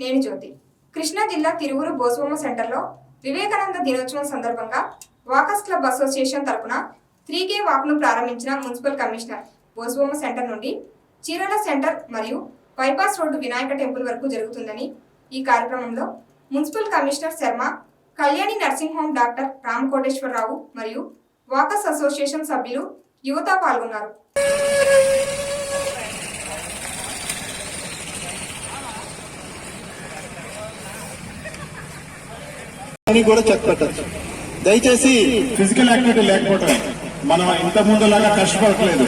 నేను జ్యోతి. కృష్ణా జిల్లా తిరువురు బోస్బొమ్మ సెంటర్లో వివేకానంద దినోత్సవం సందర్భంగా వాకర్స్ క్లబ్ అసోసియేషన్ తరపున 3K వాక్ను ప్రారంభించిన మున్సిపల్ కమిషనర్ బోస్బొమ్మ సెంటర్ నుండి చీరాల సెంటర్ మరియు బైపాస్ రోడ్డు వినాయక టెంపుల్ వరకు జరుగుతుందని, ఈ కార్యక్రమంలో municipal commissioner Sharma, Kalyani nursing home doctor Ramakoteswararao మరియు వాకర్స్ అసోసియేషన్ సభ్యులు, యువత పాల్గొన్నారు. కూడా చెక్ పెట్టచ్చు. దయచేసి ఫిజికల్ యాక్టివిటీ లేకపోవటమే, మనం ఇంత ముందులాగా కష్టపడట్లేదు,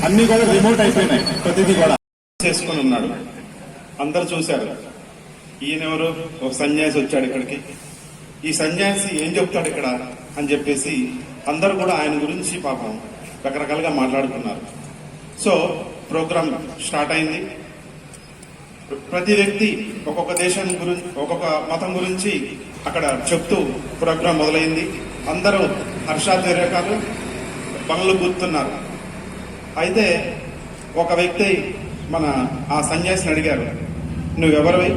అన్ని కూడా రిమోట్ అయిపోయినాయి. ప్రతిదీ కూడా చేసుకుని ఉన్నాడు. అందరు చూశారు. ఈయనెవరు, ఒక సన్యాసి వచ్చాడు ఇక్కడికి. ఈ సన్యాసి ఏం చెప్తాడు ఇక్కడ అని చెప్పేసి అందరూ కూడా ఆయన గురించి పాపం రకరకాలుగా మాట్లాడుకున్నారు. సో ప్రోగ్రామ్ స్టార్ట్ అయింది. ప్రతి వ్యక్తి ఒక్కొక్క దేశం గురించి, ఒక్కొక్క మతం గురించి అక్కడ చెప్తూ ప్రోగ్రాం మొదలైంది. అందరూ హర్షాతిరేకాలు పనులు కూర్చున్నారు. అయితే ఒక వ్యక్తి ఆ సన్యాసిని అడిగారు, నువ్వెవరివి,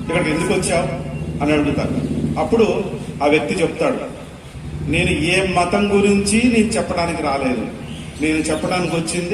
ఇక్కడికి ఎందుకు వచ్చావు అని అడుగుతారు. అప్పుడు ఆ వ్యక్తి చెప్తాడు, నేను ఏ మతం గురించి నేను చెప్పడానికి రాలేదు, నేను చెప్పడానికి వచ్చింది